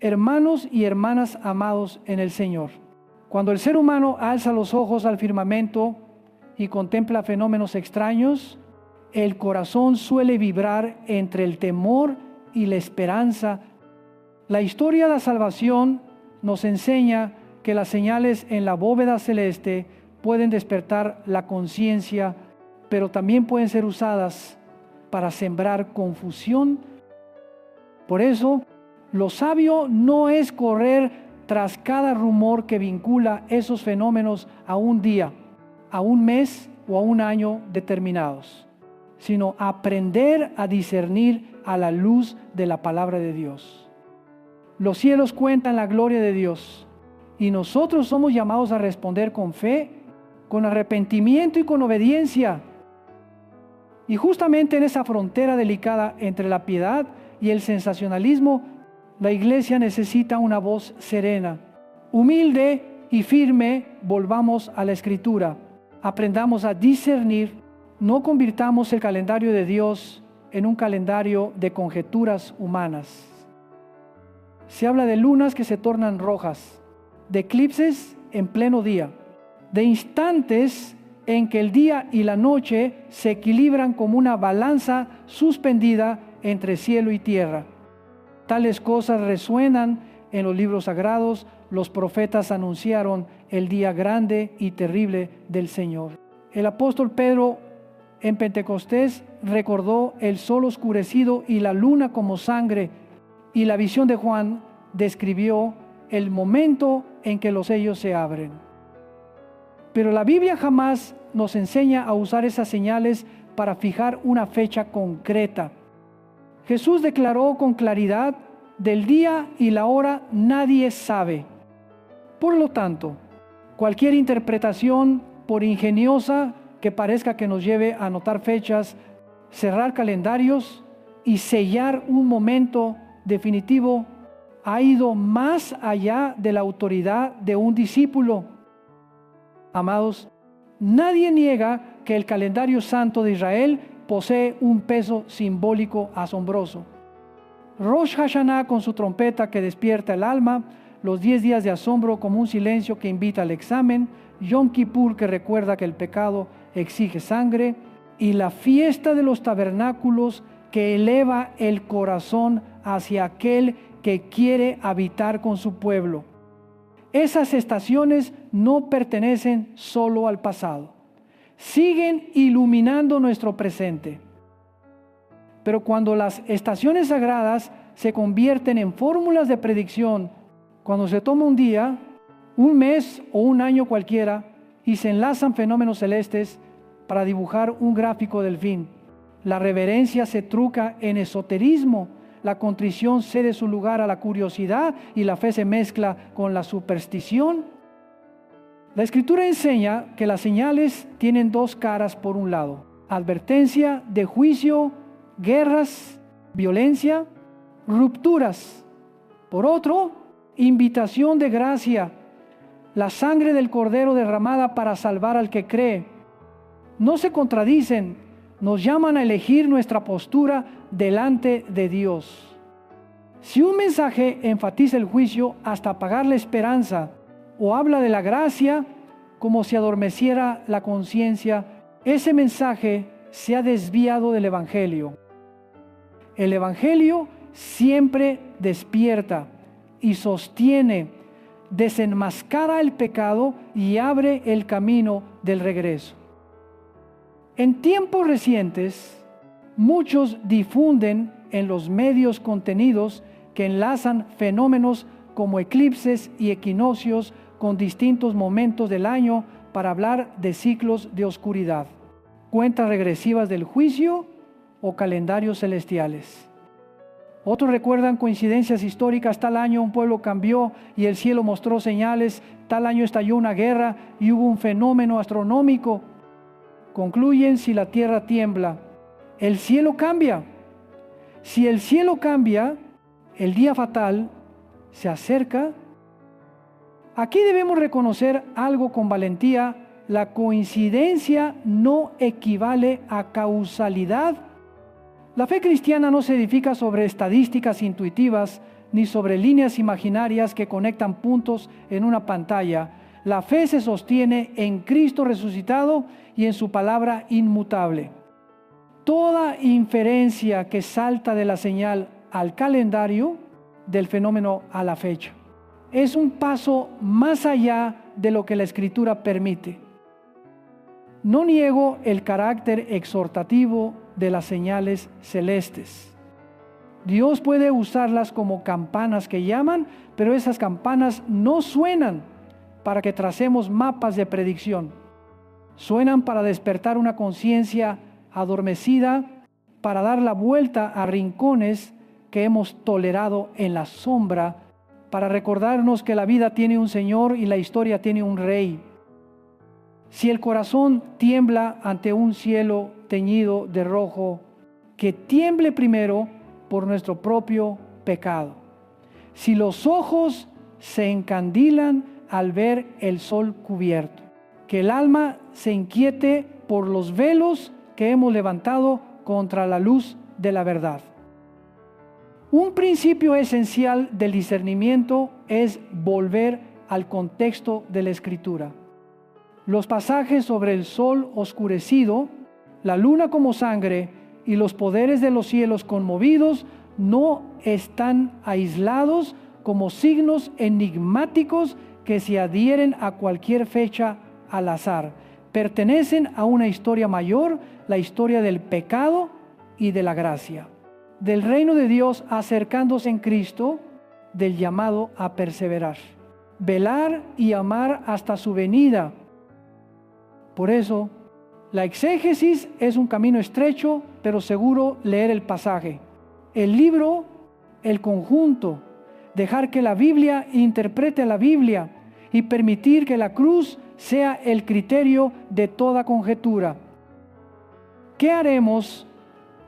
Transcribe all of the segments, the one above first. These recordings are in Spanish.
Hermanos y hermanas amados en el Señor, cuando el ser humano alza los ojos al firmamento y contempla fenómenos extraños, el corazón suele vibrar entre el temor y la esperanza. La historia de la salvación nos enseña que las señales en la bóveda celeste pueden despertar la conciencia, pero también pueden ser usadas para sembrar confusión. Por eso, lo sabio no es correr tras cada rumor que vincula esos fenómenos a un día, a un mes o a un año determinados, sino aprender a discernir a la luz de la palabra de Dios. Los cielos cuentan la gloria de Dios y nosotros somos llamados a responder con fe, con arrepentimiento y con obediencia. Y justamente en esa frontera delicada entre la piedad y el sensacionalismo, la iglesia necesita una voz serena, humilde y firme. Volvamos a la Escritura, aprendamos a discernir, no convirtamos el calendario de Dios en un calendario de conjeturas humanas. Se habla de lunas que se tornan rojas, de eclipses en pleno día, de instantes en que el día y la noche se equilibran como una balanza suspendida entre cielo y tierra. Tales cosas resuenan en los libros sagrados. Los profetas anunciaron el día grande y terrible del Señor. El apóstol Pedro en Pentecostés recordó el sol oscurecido y la luna como sangre, y la visión de Juan describió el momento en que los sellos se abren. Pero la Biblia jamás nos enseña a usar esas señales para fijar una fecha concreta. Jesús declaró con claridad: del día y la hora nadie sabe. Por lo tanto, cualquier interpretación, por ingeniosa que parezca, que nos lleve a anotar fechas, cerrar calendarios y sellar un momento definitivo, ha ido más allá de la autoridad de un discípulo. Amados, nadie niega que el calendario santo de Israel posee un peso simbólico asombroso. Rosh Hashanah con su trompeta que despierta el alma, los 10 días de asombro como un silencio que invita al examen, Yom Kippur que recuerda que el pecado exige sangre, y la fiesta de los tabernáculos que eleva el corazón hacia aquel que quiere habitar con su pueblo. Esas estaciones no pertenecen solo al pasado, siguen iluminando nuestro presente. Pero cuando las estaciones sagradas se convierten en fórmulas de predicción, cuando se toma un día, un mes o un año cualquiera y se enlazan fenómenos celestes para dibujar un gráfico del fin, la reverencia se truca en esoterismo, la contrición cede su lugar a la curiosidad y la fe se mezcla con la superstición. La Escritura enseña que las señales tienen dos caras. Por un lado, advertencia de juicio, guerras, violencia, rupturas. Por otro, invitación de gracia, la sangre del Cordero derramada para salvar al que cree. No se contradicen, nos llaman a elegir nuestra postura delante de Dios. Si un mensaje enfatiza el juicio hasta apagar la esperanza o habla de la gracia como si adormeciera la conciencia, ese mensaje se ha desviado del Evangelio. El Evangelio siempre despierta y sostiene, desenmascara el pecado y abre el camino del regreso. En tiempos recientes, muchos difunden en los medios contenidos que enlazan fenómenos como eclipses y equinoccios con distintos momentos del año para hablar de ciclos de oscuridad, cuentas regresivas del juicio o calendarios celestiales. Otros recuerdan coincidencias históricas: tal año un pueblo cambió y el cielo mostró señales, tal año estalló una guerra y hubo un fenómeno astronómico. Concluyen: si la tierra tiembla, el cielo cambia. Si el cielo cambia, el día fatal se acerca. Aquí debemos reconocer algo con valentía: la coincidencia no equivale a causalidad. La fe cristiana no se edifica sobre estadísticas intuitivas ni sobre líneas imaginarias que conectan puntos en una pantalla. La fe se sostiene en Cristo resucitado y en su palabra inmutable. Toda inferencia que salta de la señal al calendario, del fenómeno a la fecha, es un paso más allá de lo que la Escritura permite. No niego el carácter exhortativo de las señales celestes. Dios puede usarlas como campanas que llaman, pero esas campanas no suenan para que tracemos mapas de predicción. Suenan para despertar una conciencia adormecida, para dar la vuelta a rincones que hemos tolerado en la sombra, para recordarnos que la vida tiene un Señor y la historia tiene un Rey. Si el corazón tiembla ante un cielo teñido de rojo, que tiemble primero por nuestro propio pecado. Si los ojos se encandilan al ver el sol cubierto, que el alma se inquiete por los velos que hemos levantado contra la luz de la verdad. Un principio esencial del discernimiento es volver al contexto de la Escritura. Los pasajes sobre el sol oscurecido, la luna como sangre y los poderes de los cielos conmovidos no están aislados como signos enigmáticos que se adhieren a cualquier fecha al azar. Pertenecen a una historia mayor, la historia del pecado y de la gracia, del reino de Dios acercándose en Cristo, del llamado a perseverar, velar y amar hasta su venida. Por eso, la exégesis es un camino estrecho, pero seguro leer el pasaje. El libro, el conjunto, dejar que la Biblia interprete la Biblia y permitir que la cruz sea el criterio de toda conjetura. ¿Qué haremos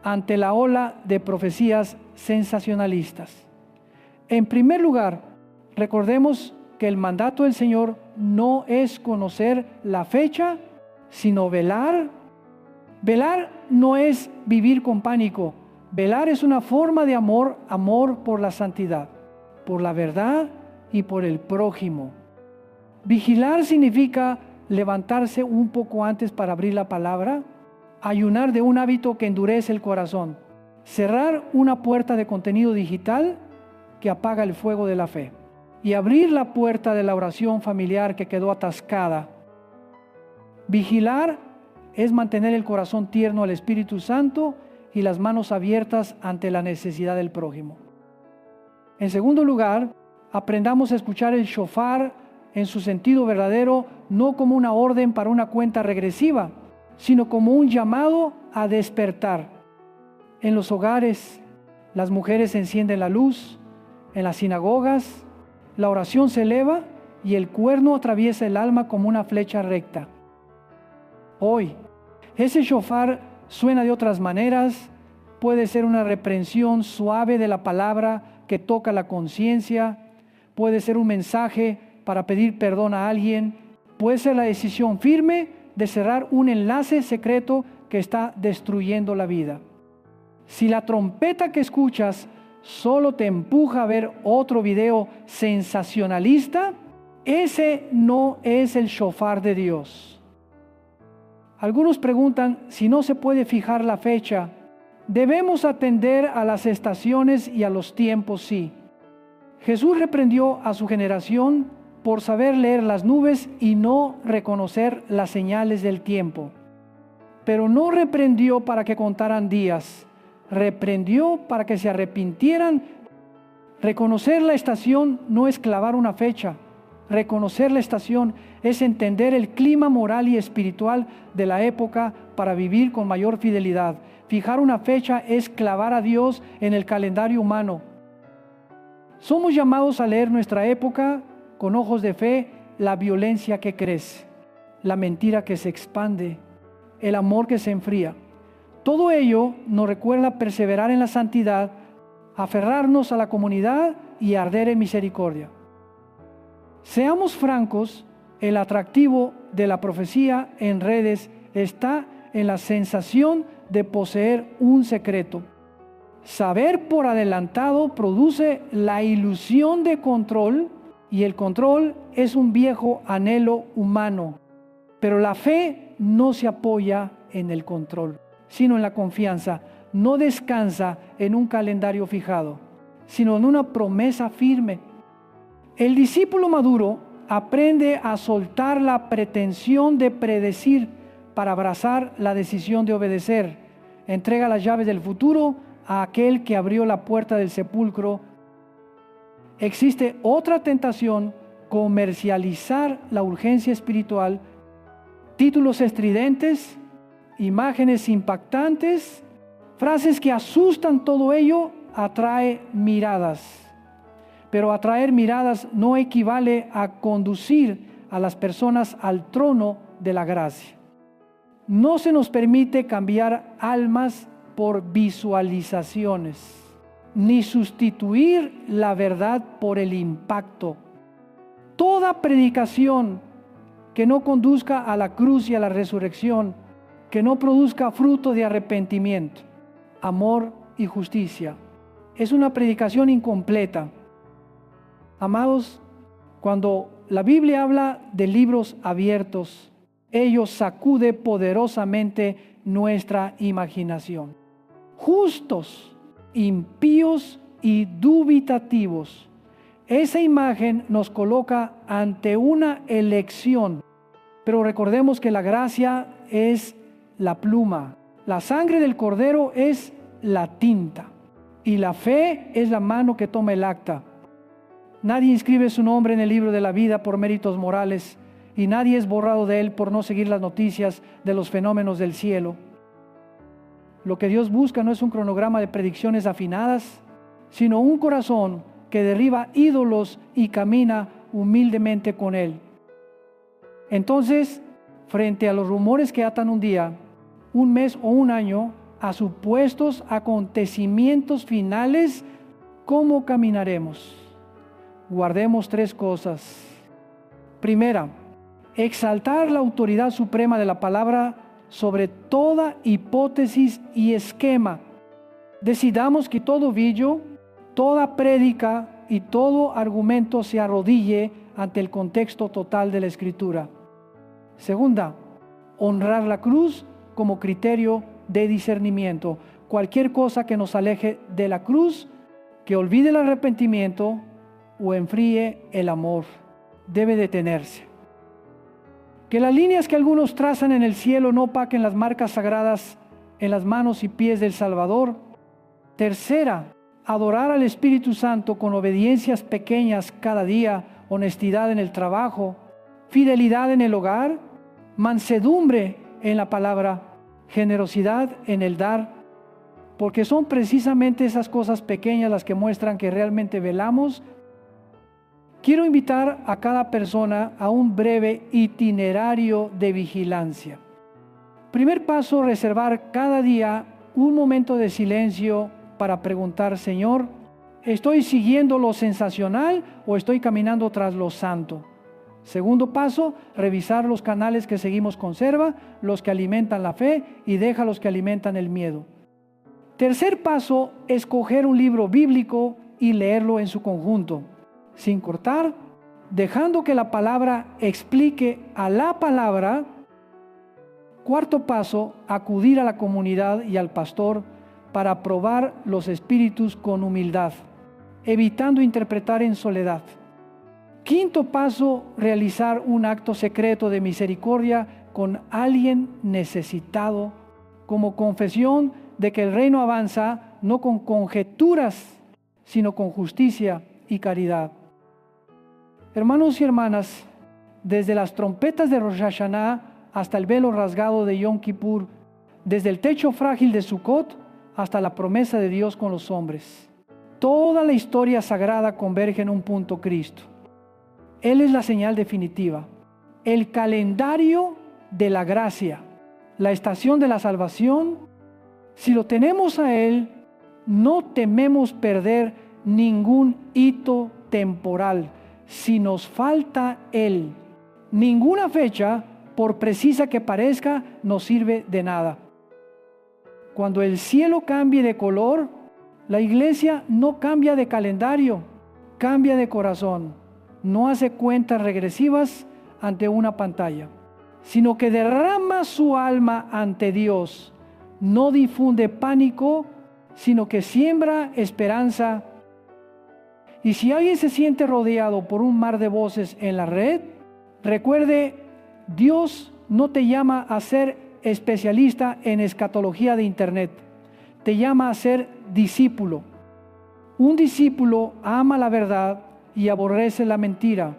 ante la ola de profecías sensacionalistas? En primer lugar, recordemos que el mandato del Señor no es conocer la fecha, sino velar. Velar no es vivir con pánico. Velar es una forma de amor por la santidad, por la verdad y por el prójimo. Vigilar significa levantarse un poco antes para abrir la palabra, ayunar de un hábito que endurece el corazón, cerrar una puerta de contenido digital que apaga el fuego de la fe y abrir la puerta de la oración familiar que quedó atascada. Vigilar es mantener el corazón tierno al Espíritu Santo y las manos abiertas ante la necesidad del prójimo. En segundo lugar, aprendamos a escuchar el shofar en su sentido verdadero, no como una orden para una cuenta regresiva, sino como un llamado a despertar. En los hogares, las mujeres encienden la luz, en las sinagogas, la oración se eleva y el cuerno atraviesa el alma como una flecha recta. Hoy, ese shofar suena de otras maneras, puede ser una reprensión suave de la palabra que toca la conciencia, puede ser un mensaje para pedir perdón a alguien, puede ser la decisión firme de cerrar un enlace secreto que está destruyendo la vida. Si la trompeta que escuchas solo te empuja a ver otro video sensacionalista, ese no es el shofar de Dios. Algunos preguntan si no se puede fijar la fecha. Debemos atender a las estaciones y a los tiempos, sí. Jesús reprendió a su generación por saber leer las nubes y no reconocer las señales del tiempo. Pero no reprendió para que contaran días, reprendió para que se arrepintieran. Reconocer la estación no es clavar una fecha. Reconocer la estación es entender el clima moral y espiritual de la época para vivir con mayor fidelidad. Fijar una fecha es clavar a Dios en el calendario humano. Somos llamados a leer nuestra época con ojos de fe, la violencia que crece, la mentira que se expande, el amor que se enfría. Todo ello nos recuerda perseverar en la santidad, aferrarnos a la comunidad y arder en misericordia. Seamos francos, el atractivo de la profecía en redes está en la sensación de poseer un secreto. Saber por adelantado produce la ilusión de control, y el control es un viejo anhelo humano. Pero la fe no se apoya en el control, sino en la confianza. No descansa en un calendario fijado, sino en una promesa firme. El discípulo maduro aprende a soltar la pretensión de predecir para abrazar la decisión de obedecer. Entrega las llaves del futuro a aquel que abrió la puerta del sepulcro. Existe otra tentación: comercializar la urgencia espiritual. Títulos estridentes, imágenes impactantes, frases que asustan. Todo ello atrae miradas. Pero atraer miradas no equivale a conducir a las personas al trono de la gracia. No se nos permite cambiar almas por visualizaciones, ni sustituir la verdad por el impacto. Toda predicación que no conduzca a la cruz y a la resurrección, que no produzca fruto de arrepentimiento, amor y justicia, es una predicación incompleta. Amados, cuando la Biblia habla de libros abiertos, ello sacude poderosamente nuestra imaginación. Justos, impíos y dubitativos. Esa imagen nos coloca ante una elección. Pero recordemos que la gracia es la pluma, la sangre del Cordero es la tinta y la fe es la mano que toma el acta. Nadie inscribe su nombre en el libro de la vida por méritos morales, y nadie es borrado de él por no seguir las noticias de los fenómenos del cielo. Lo que Dios busca no es un cronograma de predicciones afinadas, sino un corazón que derriba ídolos y camina humildemente con él. Entonces, frente a los rumores que atan un día, un mes o un año a supuestos acontecimientos finales, ¿cómo caminaremos? Guardemos 3 cosas. Primera, exaltar la autoridad suprema de la palabra sobre toda hipótesis y esquema. Decidamos que todo ovillo, toda prédica y todo argumento se arrodille ante el contexto total de la Escritura. Segunda, honrar la cruz como criterio de discernimiento. Cualquier cosa que nos aleje de la cruz, que olvide el arrepentimiento o enfríe el amor, debe detenerse. Que las líneas que algunos trazan en el cielo no opaquen las marcas sagradas en las manos y pies del Salvador. Tercera, adorar al Espíritu Santo con obediencias pequeñas cada día, honestidad en el trabajo, fidelidad en el hogar, mansedumbre en la palabra, generosidad en el dar, porque son precisamente esas cosas pequeñas las que muestran que realmente velamos. Quiero invitar a cada persona a un breve itinerario de vigilancia. Primer paso, reservar cada día un momento de silencio para preguntar: Señor, ¿estoy siguiendo lo sensacional o estoy caminando tras lo santo? Segundo paso, revisar los canales que seguimos. Conserva los que alimentan la fe y deja los que alimentan el miedo. Tercer paso, escoger un libro bíblico y leerlo en su conjunto, sin cortar, dejando que la palabra explique a la palabra. Cuarto paso, acudir a la comunidad y al pastor para probar los espíritus con humildad, evitando interpretar en soledad. Quinto paso, realizar un acto secreto de misericordia con alguien necesitado, como confesión de que el reino avanza no con conjeturas, sino con justicia y caridad. Hermanos y hermanas, desde las trompetas de Rosh Hashanah hasta el velo rasgado de Yom Kippur, desde el techo frágil de Sukkot hasta la promesa de Dios con los hombres, toda la historia sagrada converge en un punto: Cristo. Él es la señal definitiva, el calendario de la gracia, la estación de la salvación. Si lo tenemos a Él, no tememos perder ningún hito temporal. Si nos falta Él, ninguna fecha, por precisa que parezca, nos sirve de nada. Cuando el cielo cambie de color, La iglesia no cambia de calendario, cambia de corazón. No hace cuentas regresivas ante una pantalla, sino que derrama su alma ante Dios. No difunde pánico, sino que siembra esperanza. Y si alguien se siente rodeado por un mar de voces en la red, recuerde, Dios no te llama a ser especialista en escatología de internet. Te llama a ser discípulo. Un discípulo ama la verdad y aborrece la mentira.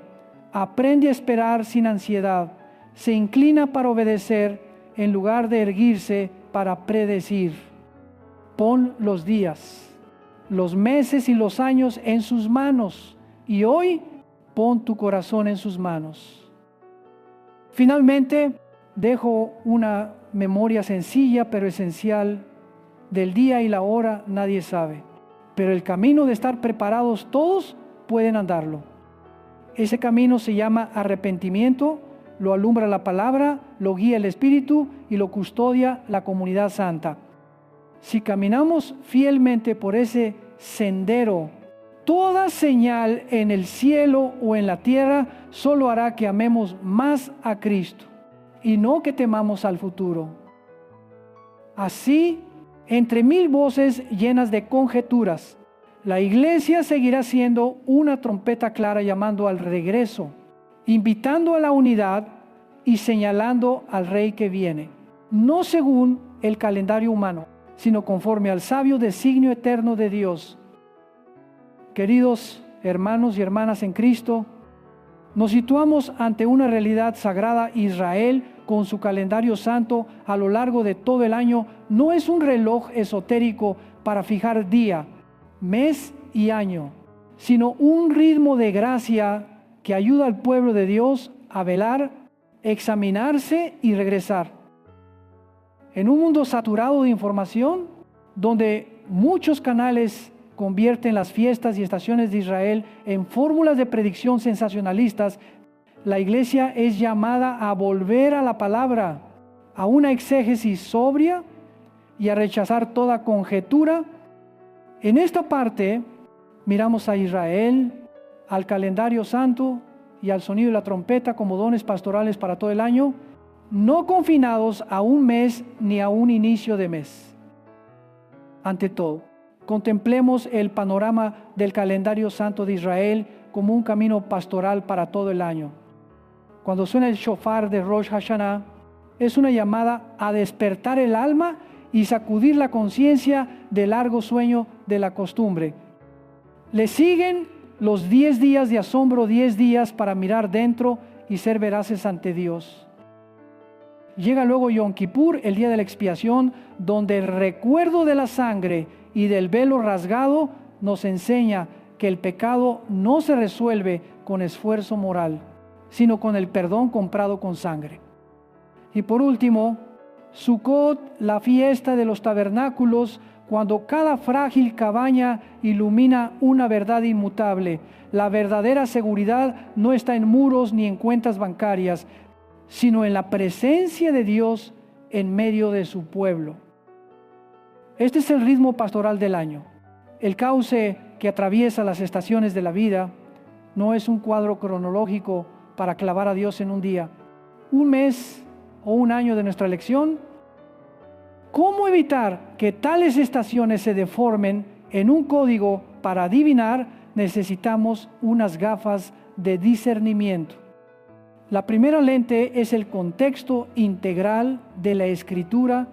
Aprende a esperar sin ansiedad. Se inclina para obedecer en lugar de erguirse para predecir. Pon los días, los meses y los años en sus manos, y hoy pon tu corazón en sus manos. Finalmente, dejo una memoria sencilla pero esencial. Del día y la hora nadie sabe, pero el camino de estar preparados todos pueden andarlo. Ese camino se llama arrepentimiento, lo alumbra la palabra, lo guía el Espíritu y lo custodia la comunidad santa. Si caminamos fielmente por ese sendero, toda señal en el cielo o en la tierra solo hará que amemos más a Cristo y no que temamos al futuro. Así, entre mil voces llenas de conjeturas, la iglesia seguirá siendo una trompeta clara llamando al regreso, invitando a la unidad y señalando al Rey que viene, no según el calendario humano, sino conforme al sabio designio eterno de Dios. Queridos hermanos y hermanas en Cristo, nos situamos ante una realidad sagrada. Israel, con su calendario santo a lo largo de todo el año, no es un reloj esotérico para fijar día, mes y año, sino un ritmo de gracia que ayuda al pueblo de Dios a velar, examinarse y regresar. En un mundo saturado de información, donde muchos canales convierten las fiestas y estaciones de Israel en fórmulas de predicción sensacionalistas, la iglesia es llamada a volver a la palabra, a una exégesis sobria y a rechazar toda conjetura. En esta parte miramos a Israel, al calendario santo y al sonido de la trompeta como dones pastorales para todo el año, no confinados a un mes ni a un inicio de mes. Ante todo, contemplemos el panorama del calendario santo de Israel como un camino pastoral para todo el año. Cuando suena el shofar de Rosh Hashanah, es una llamada a despertar el alma y sacudir la conciencia del largo sueño de la costumbre. Le siguen los 10 días de asombro, 10 días para mirar dentro y ser veraces ante Dios. Llega luego Yom Kippur, el día de la expiación, donde el recuerdo de la sangre y del velo rasgado nos enseña que el pecado no se resuelve con esfuerzo moral, sino con el perdón comprado con sangre. Y por último, Sukkot, la fiesta de los tabernáculos, cuando cada frágil cabaña ilumina una verdad inmutable. La verdadera seguridad no está en muros ni en cuentas bancarias, sino en la presencia de Dios en medio de su pueblo. Este es el ritmo pastoral del año. El cauce que atraviesa las estaciones de la vida no es un cuadro cronológico para clavar a Dios en un día, un mes o un año de nuestra elección. ¿Cómo evitar que tales estaciones se deformen en un código para adivinar? Necesitamos unas gafas de discernimiento. La primera lente es el contexto integral de la Escritura.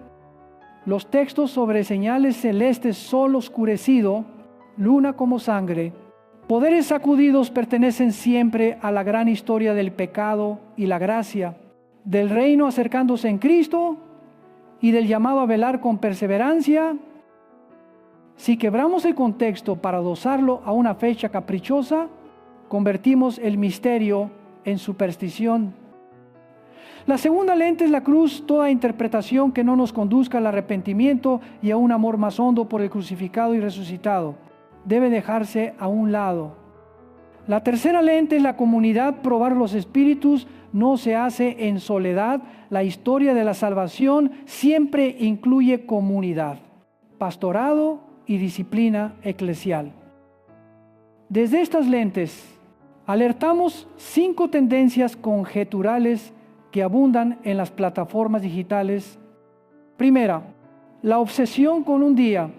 Los textos sobre señales celestes, sol oscurecido, luna como sangre, poderes sacudidos pertenecen siempre a la gran historia del pecado y la gracia, del reino acercándose en Cristo y del llamado a velar con perseverancia. Si quebramos el contexto para adosarlo a una fecha caprichosa, convertimos el misterio en superstición. La segunda lente es la cruz. Toda interpretación que no nos conduzca al arrepentimiento y a un amor más hondo por el crucificado y resucitado debe dejarse a un lado. La tercera lente es la comunidad. Probar los espíritus no se hace en soledad. La historia de la salvación siempre incluye comunidad, pastorado y disciplina eclesial. Desde estas lentes, alertamos 5 tendencias conjeturales que abundan en las plataformas digitales. Primera, la obsesión con un día,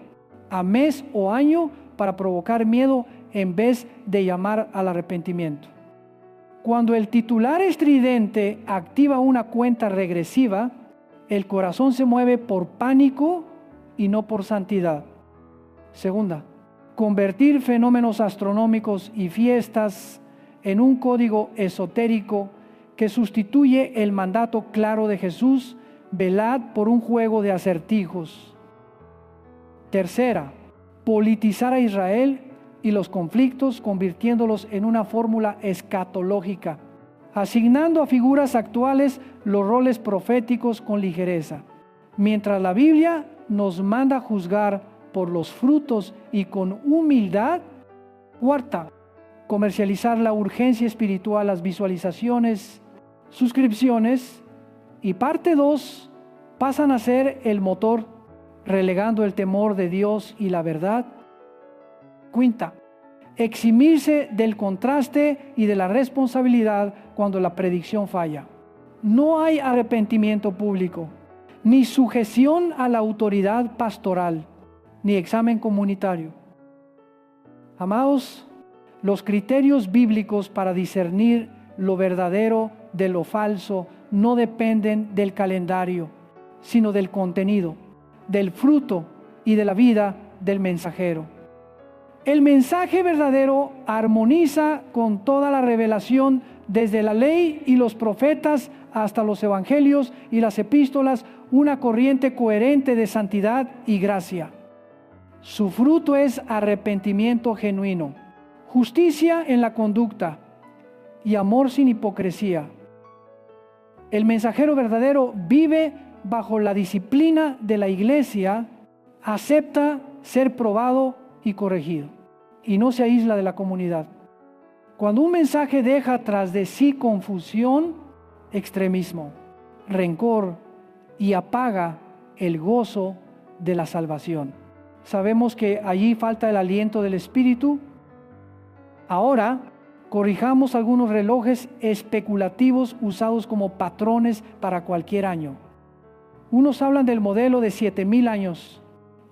a mes o año para provocar miedo en vez de llamar al arrepentimiento. Cuando el titular estridente activa una cuenta regresiva, el corazón se mueve por pánico y no por santidad. Segunda, convertir fenómenos astronómicos y fiestas en un código esotérico que sustituye el mandato claro de Jesús: velad, por un juego de acertijos. Tercera, politizar a Israel y los conflictos, convirtiéndolos en una fórmula escatológica, asignando a figuras actuales los roles proféticos con ligereza, mientras la Biblia nos manda juzgar por los frutos y con humildad. Cuarta, comercializar la urgencia espiritual, las visualizaciones, suscripciones, y parte 2 pasan a ser el motor, relegando el temor de Dios y la verdad. Quinta, eximirse del contraste y de la responsabilidad cuando la predicción falla. No hay arrepentimiento público, ni sujeción a la autoridad pastoral, ni examen comunitario. Amados, los criterios bíblicos para discernir lo verdadero de lo falso no dependen del calendario, sino del contenido, del fruto y de la vida del mensajero. El mensaje verdadero armoniza con toda la revelación, desde la ley y los profetas hasta los evangelios y las epístolas, una corriente coherente de santidad y gracia. Su fruto es arrepentimiento genuino, justicia en la conducta y amor sin hipocresía. El mensajero verdadero vive bajo la disciplina de la iglesia, acepta ser probado y corregido, y no se aísla de la comunidad. Cuando un mensaje deja tras de sí confusión, extremismo, rencor y apaga el gozo de la salvación, sabemos que allí falta el aliento del Espíritu. Ahora, corrijamos algunos relojes especulativos usados como patrones para cualquier año. Unos hablan del modelo de 7,000 años,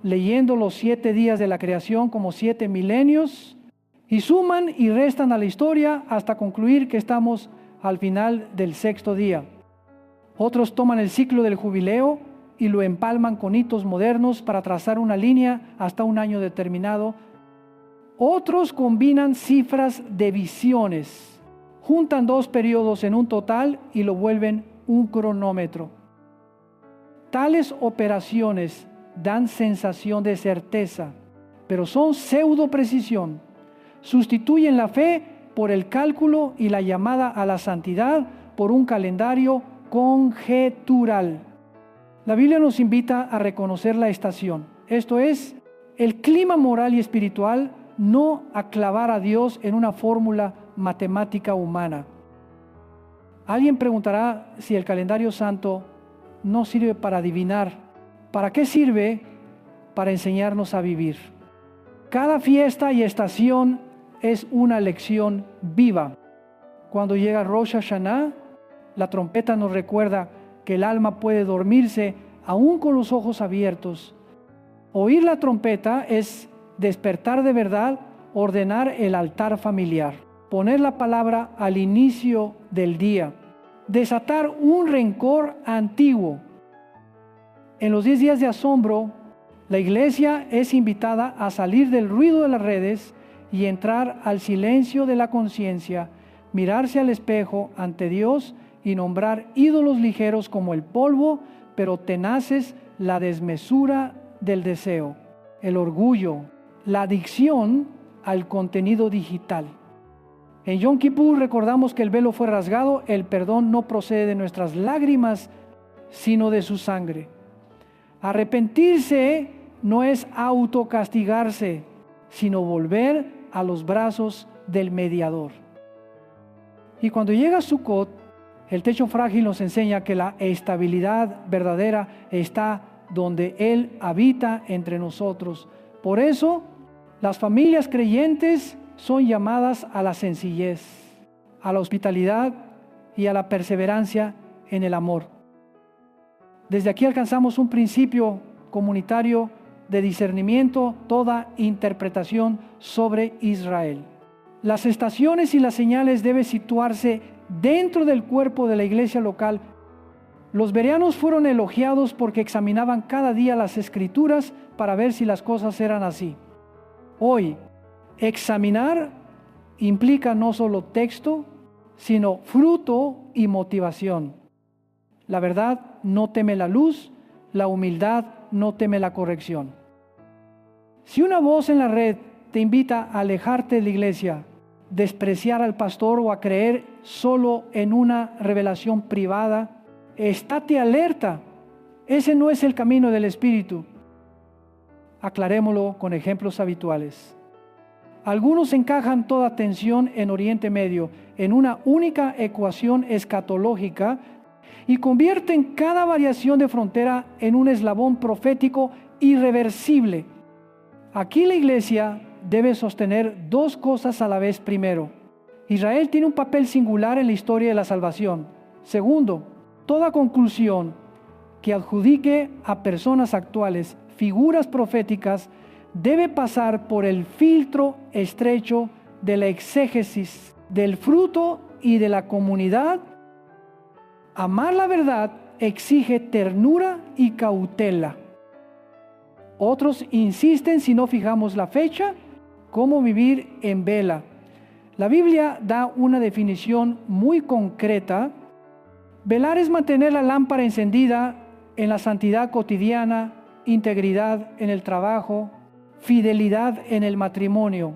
leyendo los 7 días de la creación como 7 milenios, y suman y restan a la historia hasta concluir que estamos al final del 6º día. Otros toman el ciclo del jubileo y lo empalman con hitos modernos para trazar una línea hasta un año determinado. Otros combinan cifras de visiones, juntan 2 periodos en un total y lo vuelven un cronómetro. Tales operaciones dan sensación de certeza, pero son pseudo precisión. Sustituyen la fe por el cálculo y la llamada a la santidad por un calendario conjetural. La Biblia nos invita a reconocer la estación, esto es, el clima moral y espiritual, no a clavar a Dios en una fórmula matemática humana. Alguien preguntará si el calendario santo no sirve para adivinar. ¿Para qué sirve? Para enseñarnos a vivir. Cada fiesta y estación es una lección viva. Cuando llega Rosh Hashanah, la trompeta nos recuerda que el alma puede dormirse aún con los ojos abiertos. Oír la trompeta es despertar de verdad, ordenar el altar familiar, poner la palabra al inicio del día, desatar un rencor antiguo. En los 10 días de asombro, la iglesia es invitada a salir del ruido de las redes y entrar al silencio de la conciencia, mirarse al espejo ante Dios y nombrar ídolos ligeros como el polvo, pero tenaces la desmesura del deseo, el orgullo, la adicción al contenido digital. En Yom Kippur recordamos que el velo fue rasgado, el perdón no procede de nuestras lágrimas, sino de su sangre. Arrepentirse no es autocastigarse, sino volver a los brazos del mediador. Y cuando llega Sukkot, el techo frágil nos enseña que la estabilidad verdadera está donde Él habita entre nosotros, Por eso, las familias creyentes son llamadas a la sencillez, a la hospitalidad y a la perseverancia en el amor. Desde aquí alcanzamos un principio comunitario de discernimiento, toda interpretación sobre Israel. Las estaciones y las señales deben situarse dentro del cuerpo de la iglesia local. Los bereanos fueron elogiados porque examinaban cada día las escrituras para ver si las cosas eran así. Hoy, examinar implica no solo texto, sino fruto y motivación. La verdad no teme la luz, la humildad no teme la corrección. Si una voz en la red te invita a alejarte de la iglesia, despreciar al pastor o a creer solo en una revelación privada, estate alerta. Ese no es el camino del Espíritu. Aclarémoslo con ejemplos habituales. Algunos encajan toda atención en Oriente Medio en una única ecuación escatológica y convierten cada variación de frontera en un eslabón profético irreversible. Aquí la iglesia debe sostener dos cosas a la vez. Primero, Israel tiene un papel singular en la historia de la salvación. Segundo, toda conclusión que adjudique a personas actuales figuras proféticas debe pasar por el filtro estrecho de la exégesis del fruto y de la comunidad. Amar la verdad exige ternura y cautela. Otros insisten, si no fijamos la fecha, cómo vivir en vela. La Biblia da una definición muy concreta. Velar es mantener la lámpara encendida en la santidad cotidiana, integridad en el trabajo, fidelidad en el matrimonio,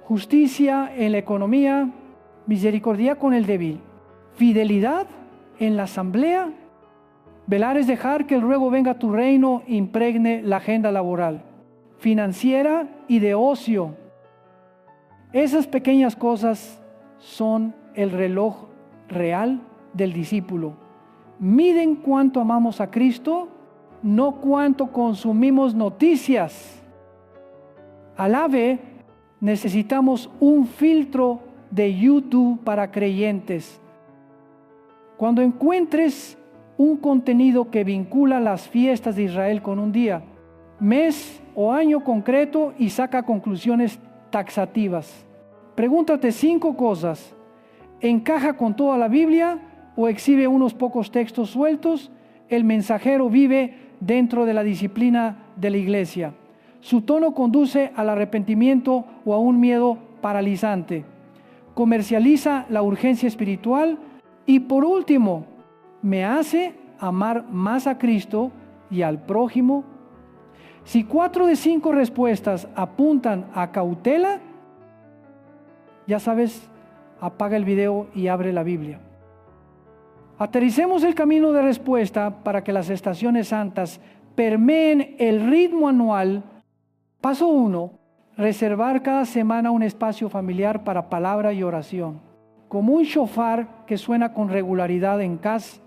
justicia en la economía, misericordia con el débil, fidelidad en la asamblea. Velar es dejar que el ruego venga a tu reino impregne la agenda laboral, financiera y de ocio. Esas pequeñas cosas son el reloj real del discípulo. Miden cuánto amamos a Cristo, no cuánto consumimos noticias. Al AVE necesitamos un filtro de YouTube para creyentes. Cuando encuentres un contenido que vincula las fiestas de Israel con un día, mes o año concreto y saca conclusiones taxativas. Pregúntate 5 cosas. ¿Encaja con toda la Biblia o exhibe unos pocos textos sueltos? El mensajero vive dentro de la disciplina de la iglesia. Su tono conduce al arrepentimiento o a un miedo paralizante. Comercializa la urgencia espiritual. Y por último, me hace amar más a Cristo y al prójimo. Si 4 de 5 respuestas apuntan a cautela, ya sabes, apaga el video y abre la Biblia. Aterricemos el camino de respuesta para que las estaciones santas permeen el ritmo anual. Paso 1, reservar cada semana un espacio familiar para palabra y oración, como un shofar que suena con regularidad en casa.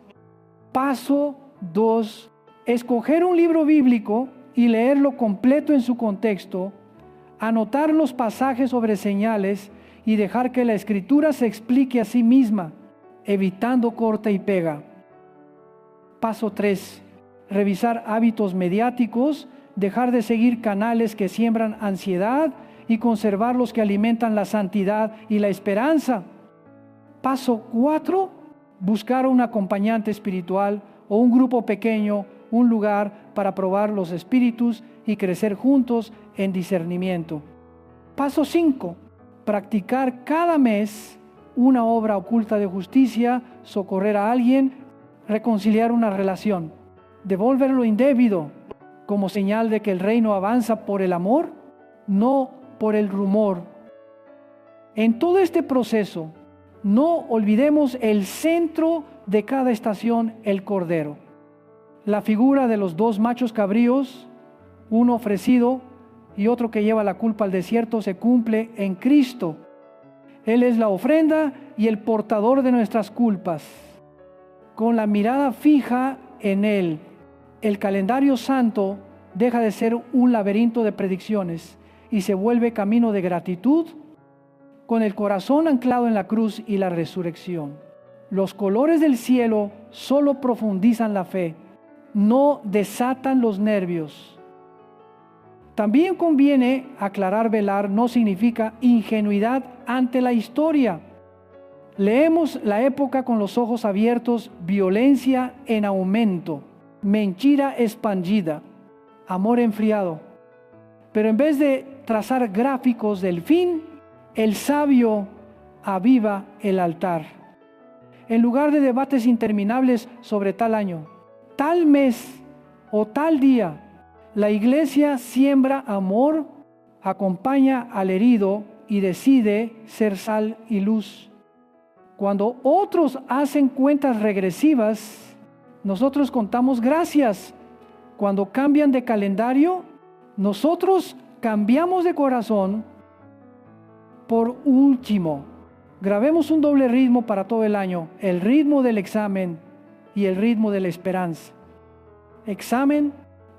Paso 2, escoger un libro bíblico y leerlo completo en su contexto, anotar los pasajes sobre señales y dejar que la escritura se explique a sí misma, evitando corta y pega. Paso 3, revisar hábitos mediáticos, dejar de seguir canales que siembran ansiedad y conservar los que alimentan la santidad y la esperanza. Paso 4, buscar un acompañante espiritual o un grupo pequeño, un lugar para probar los espíritus y crecer juntos en discernimiento. Paso 5, practicar cada mes una obra oculta de justicia, socorrer a alguien, reconciliar una relación, devolver lo indebido como señal de que el reino avanza por el amor, no por el rumor. En todo este proceso, no olvidemos el centro de cada estación, el Cordero. La figura de los 2 machos cabríos, uno ofrecido y otro que lleva la culpa al desierto, se cumple en Cristo. Él es la ofrenda y el portador de nuestras culpas. Con la mirada fija en Él, el calendario santo deja de ser un laberinto de predicciones y se vuelve camino de gratitud, con el corazón anclado en la cruz y la resurrección. Los colores del cielo solo profundizan la fe, no desatan los nervios. También conviene aclarar: velar no significa ingenuidad ante la historia. Leemos la época con los ojos abiertos: violencia en aumento, mentira expandida, amor enfriado. Pero en vez de trazar gráficos del fin, el sabio aviva el altar. En lugar de debates interminables sobre tal año, tal mes o tal día, la iglesia siembra amor, acompaña al herido y decide ser sal y luz. Cuando otros hacen cuentas regresivas, nosotros contamos gracias. Cuando cambian de calendario, nosotros cambiamos de corazón. Por último, grabemos un doble ritmo para todo el año: el ritmo del examen y el ritmo de la esperanza. Examen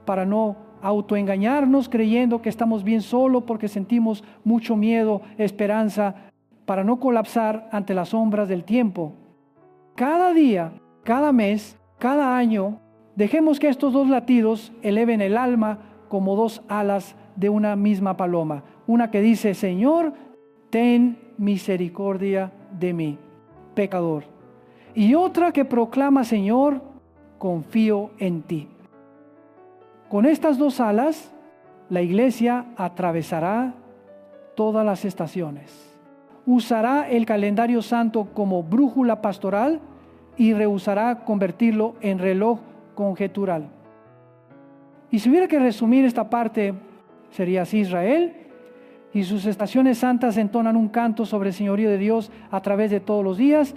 para no autoengañarnos creyendo que estamos bien solo porque sentimos mucho miedo. Esperanza para no colapsar ante las sombras del tiempo. Cada día, cada mes, cada año, dejemos que estos dos latidos eleven el alma como dos alas de una misma paloma. Una que dice: Señor, ten misericordia de mí, pecador. Y otra que proclama: Señor, confío en ti. Con estas dos alas, la iglesia atravesará todas las estaciones. Usará el calendario santo como brújula pastoral y rehusará convertirlo en reloj conjetural. Y si hubiera que resumir esta parte, sería así: Israel y sus estaciones santas entonan un canto sobre el señorío de Dios a través de todos los días,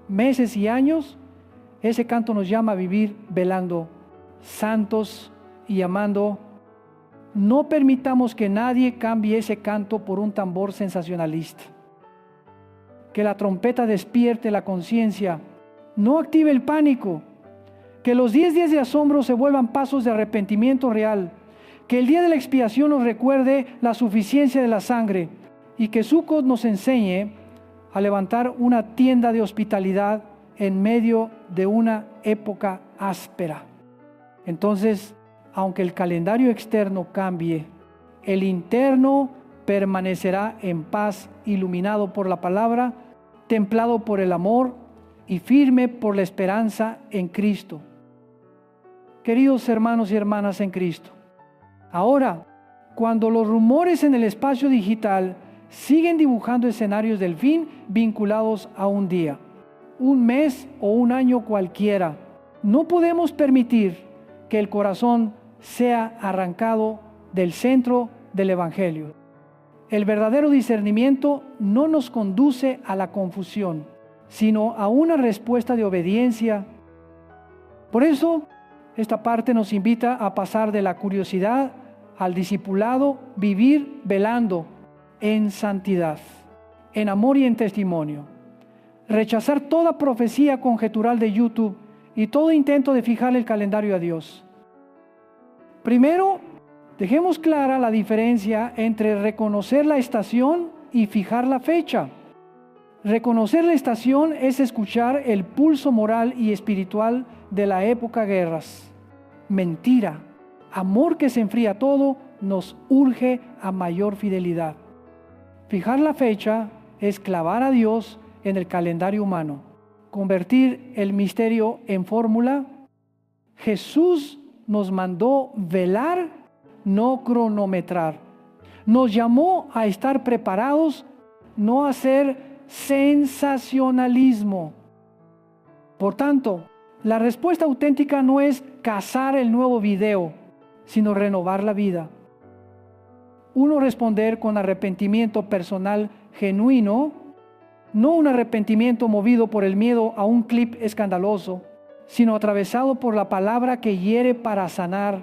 meses y años. Ese canto nos llama a vivir velando, santos y amando. No permitamos que nadie cambie ese canto por un tambor sensacionalista. Que la trompeta despierte la conciencia, no active el pánico. Que los 10 días de asombro se vuelvan pasos de arrepentimiento real. Que el día de la expiación nos recuerde la suficiencia de la sangre. Y que Sukkot nos enseñe a levantar una tienda de hospitalidad en medio de una época áspera. Entonces, aunque el calendario externo cambie, el interno permanecerá en paz, iluminado por la palabra, templado por el amor y firme por la esperanza en Cristo. Queridos hermanos y hermanas en Cristo, ahora, cuando los rumores en el espacio digital siguen dibujando escenarios del fin vinculados a un día, un mes o un año cualquiera, no podemos permitir que el corazón sea arrancado del centro del Evangelio. El verdadero discernimiento no nos conduce a la confusión, sino a una respuesta de obediencia. Por eso, esta parte nos invita a pasar de la curiosidad al discipulado, vivir velando en santidad, en amor y en testimonio. Rechazar toda profecía conjetural de YouTube y todo intento de fijar el calendario a Dios. Primero, dejemos clara la diferencia entre reconocer la estación y fijar la fecha. Reconocer la estación es escuchar el pulso moral y espiritual de la época guerras. Mentira, amor que se enfría todo, nos urge a mayor fidelidad. Fijar la fecha es clavar a Dios en el calendario humano, convertir el misterio en fórmula. Jesús nos mandó velar, no cronometrar. Nos llamó a estar preparados, no a hacer sensacionalismo. Por tanto, la respuesta auténtica no es cazar el nuevo video, sino renovar la vida. Uno, responder con arrepentimiento personal genuino, no un arrepentimiento movido por el miedo a un clip escandaloso, sino atravesado por la palabra que hiere para sanar.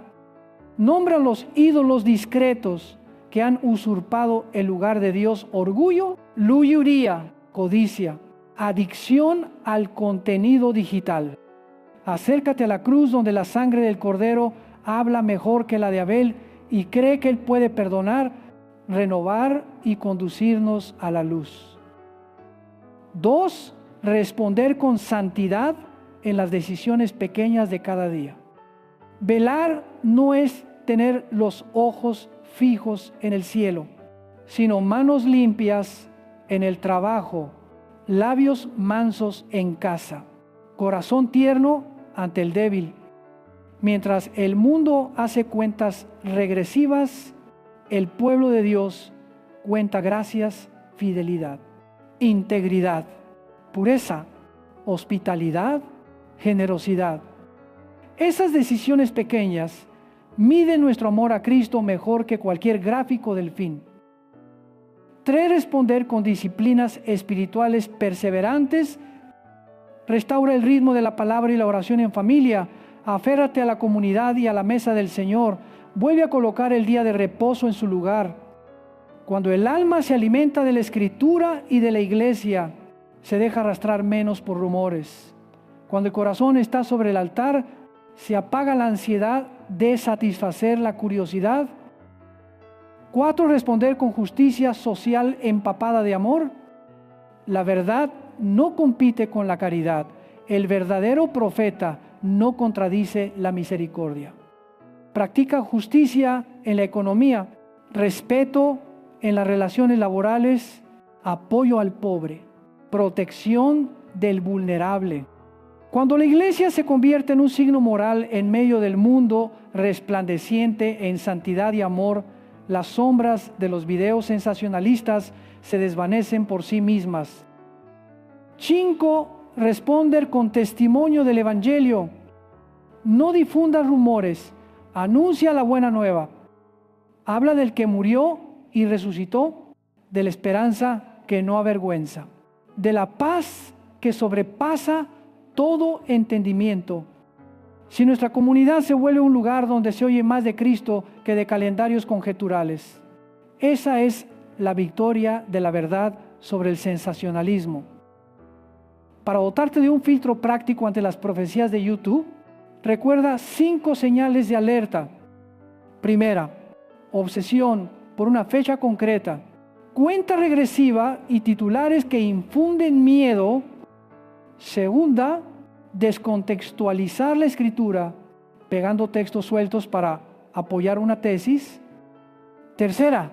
Nombra los ídolos discretos que han usurpado el lugar de Dios: orgullo, lujuria, codicia, adicción al contenido digital. Acércate a la cruz donde la sangre del Cordero habla mejor que la de Abel y cree que Él puede perdonar, renovar y conducirnos a la luz. 2. Responder con santidad en las decisiones pequeñas de cada día. Velar no es tener los ojos fijos en el cielo, sino manos limpias en el trabajo, labios mansos en casa, corazón tierno ante el débil. Mientras el mundo hace cuentas regresivas, el pueblo de Dios cuenta gracias, fidelidad, integridad, pureza, hospitalidad, generosidad. Esas decisiones pequeñas miden nuestro amor a Cristo mejor que cualquier gráfico del fin. 3. Responder con disciplinas espirituales perseverantes. Restaura el ritmo de la palabra y la oración en familia. Aférrate a la comunidad y a la mesa del Señor. Vuelve a colocar el día de reposo en su lugar. Cuando el alma se alimenta de la Escritura y de la iglesia, se deja arrastrar menos por rumores. Cuando el corazón está sobre el altar, se apaga la ansiedad de satisfacer la curiosidad. 4. Responder con justicia social empapada de amor. La verdad no compite con la caridad. El verdadero profeta no contradice la misericordia. Practica justicia en la economía, respeto en las relaciones laborales, apoyo al pobre, protección del vulnerable. Cuando la iglesia se convierte en un signo moral en medio del mundo resplandeciente en santidad y amor, las sombras de los videos sensacionalistas se desvanecen por sí mismas. 5. Responder con testimonio del Evangelio. No difundas rumores, anuncia la buena nueva. Habla del que murió y resucitó, de la esperanza que no avergüenza, de la paz que sobrepasa todo entendimiento. Si nuestra comunidad se vuelve un lugar donde se oye más de Cristo que de calendarios conjeturales, esa es la victoria de la verdad sobre el sensacionalismo. Para dotarte de un filtro práctico ante las profecías de YouTube, recuerda 5 señales de alerta. Primera, obsesión por una fecha concreta, cuenta regresiva y titulares que infunden miedo. Segunda, descontextualizar la escritura, pegando textos sueltos para apoyar una tesis. Tercera,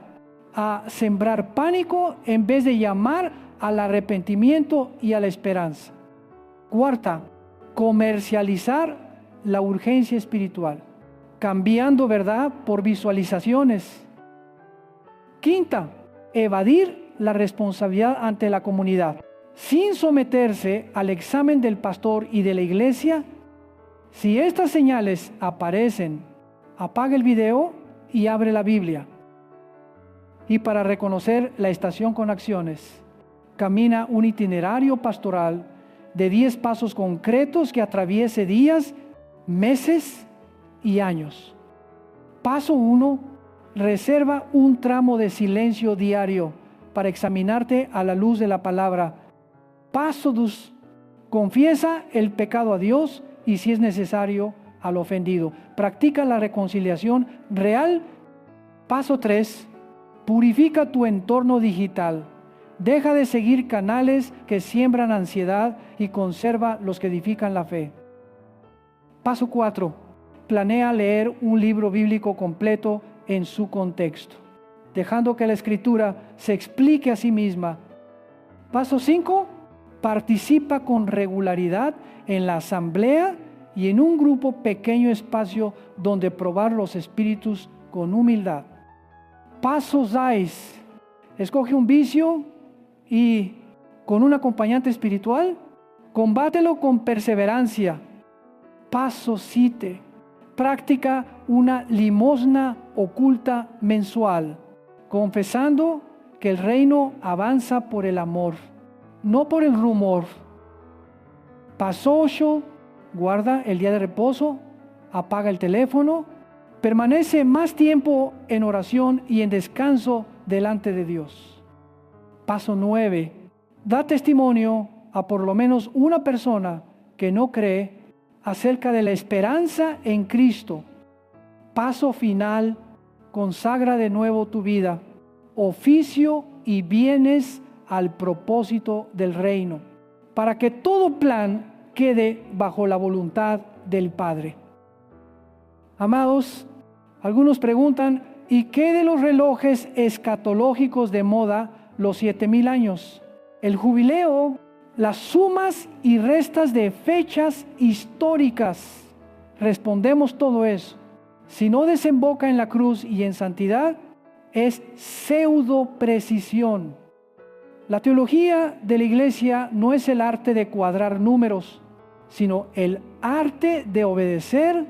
a sembrar pánico en vez de llamar al arrepentimiento y a la esperanza. Cuarta, comercializar la urgencia espiritual, cambiando verdad por visualizaciones. Quinta, evadir la responsabilidad ante la comunidad, sin someterse al examen del pastor y de la iglesia. Si estas señales aparecen, apaga el video y abre la Biblia. Y para reconocer la estación con acciones, camina un itinerario pastoral de 10 pasos concretos que atraviese días, meses y años. Paso 1. Reserva un tramo de silencio diario para examinarte a la luz de la palabra. Paso 2. Confiesa el pecado a Dios y, si es necesario, al ofendido. Practica la reconciliación real. Paso 3. Purifica tu entorno digital. Deja de seguir canales que siembran ansiedad y conserva los que edifican la fe. Paso 4. Planea leer un libro bíblico completo en su contexto, dejando que la Escritura se explique a sí misma. Paso 5. Participa con regularidad en la asamblea y en un grupo pequeño espacio donde probar los espíritus con humildad. Paso 6. Escoge un vicio y, con un acompañante espiritual, combátelo con perseverancia. Paso 7. Practica una limosna oculta mensual, confesando que el reino avanza por el amor, no por el rumor. Paso 8. Guarda el día de reposo, apaga el teléfono, permanece más tiempo en oración y en descanso delante de Dios. Paso 9. Da testimonio a por lo menos una persona que no cree acerca de la esperanza en Cristo. paso final, consagra de nuevo tu vida, oficio y vienes al propósito del reino, para que todo plan quede bajo la voluntad del Padre. Amados, algunos preguntan, ¿y qué de los relojes escatológicos de moda, los 7000 años? El jubileo, las sumas y restas de fechas históricas. Respondemos todo eso. Si no desemboca en la cruz y en santidad, es pseudo precisión. La teología de la iglesia no es el arte de cuadrar números, sino el arte de obedecer.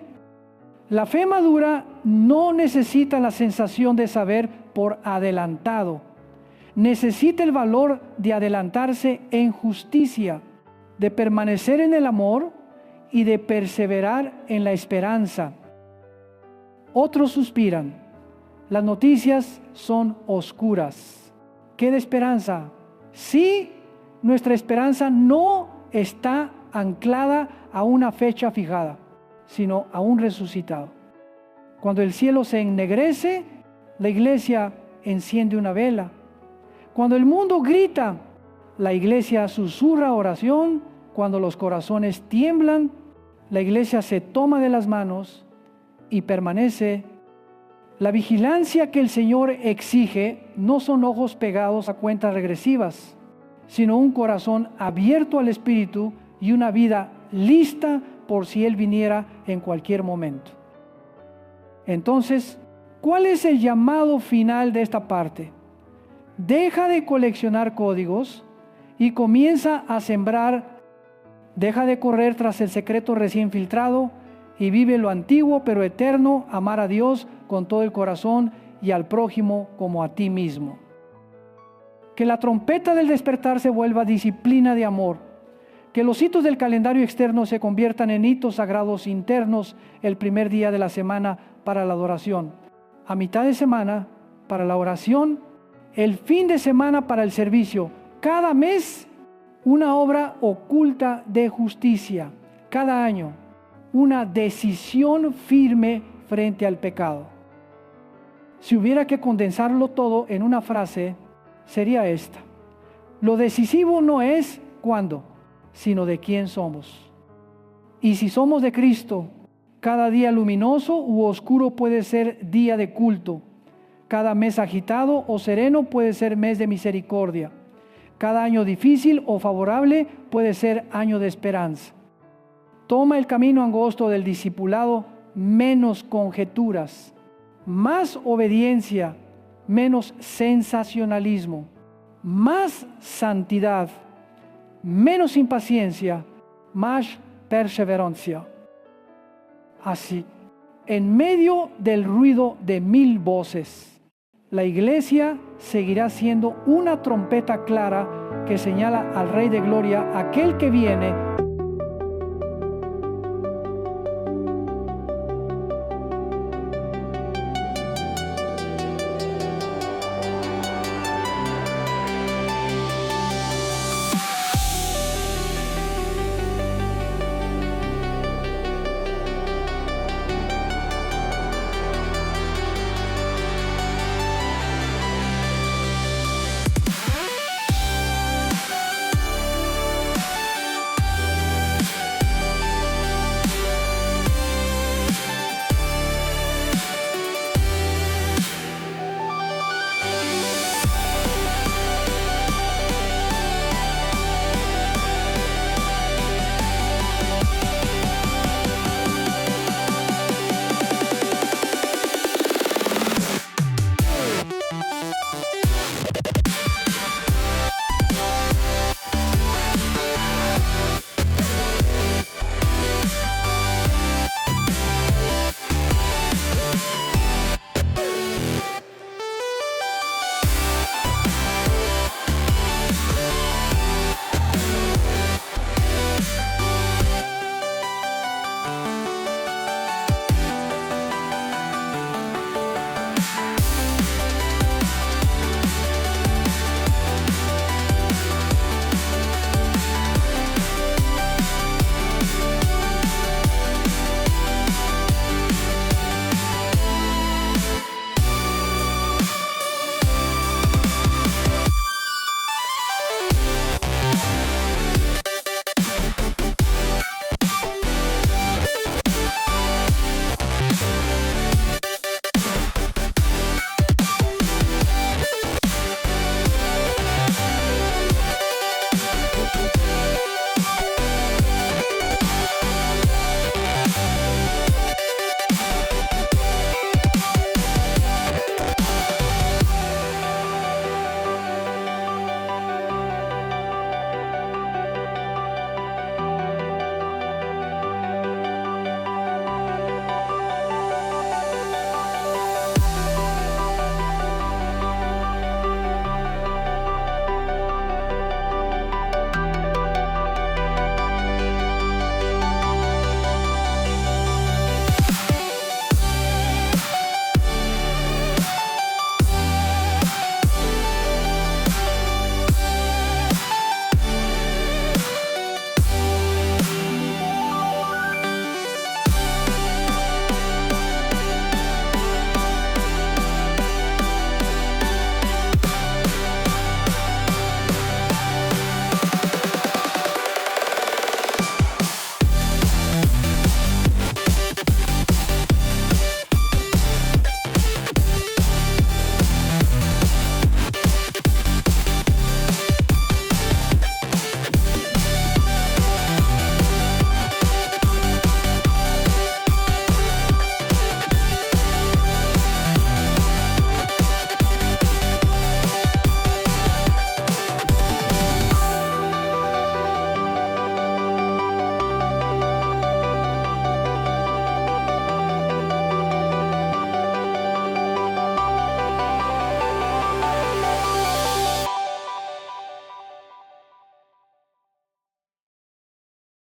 La fe madura no necesita la sensación de saber por adelantado. Necesita el valor de adelantarse en justicia, de permanecer en el amor y de perseverar en la esperanza. Otros suspiran. Las noticias son oscuras. ¿Qué de esperanza? Sí, nuestra esperanza no está anclada a una fecha fijada, sino a un resucitado. Cuando el cielo se ennegrece, la iglesia enciende una vela. Cuando el mundo grita, la iglesia susurra oración. Cuando los corazones tiemblan, la iglesia se toma de las manos y permanece. La vigilancia que el Señor exige no son ojos pegados a cuentas regresivas, sino un corazón abierto al Espíritu y una vida lista por si Él viniera en cualquier momento. Entonces, ¿cuál es el llamado final de esta parte? Deja de coleccionar códigos y comienza a sembrar. Deja de correr tras el secreto recién filtrado y vive lo antiguo pero eterno, amar a Dios con todo el corazón y al prójimo como a ti mismo. Que la trompeta del despertar se vuelva disciplina de amor. Que los hitos del calendario externo se conviertan en hitos sagrados internos el primer día de la semana para la adoración, a mitad de semana para la oración, el fin de semana para el servicio. Cada mes una obra oculta de justicia. Cada año una decisión firme frente al pecado. Si hubiera que condensarlo todo en una frase, sería esta: lo decisivo no es cuándo, sino de quién somos. Y si somos de Cristo, cada día luminoso u oscuro puede ser día de culto. Cada mes agitado o sereno puede ser mes de misericordia. Cada año difícil o favorable puede ser año de esperanza. Toma el camino angosto del discipulado, menos conjeturas, más obediencia, menos sensacionalismo, más santidad, menos impaciencia, más perseverancia. Así, en medio del ruido de 1000 voces, la iglesia seguirá siendo una trompeta clara que señala al Rey de Gloria, aquel que viene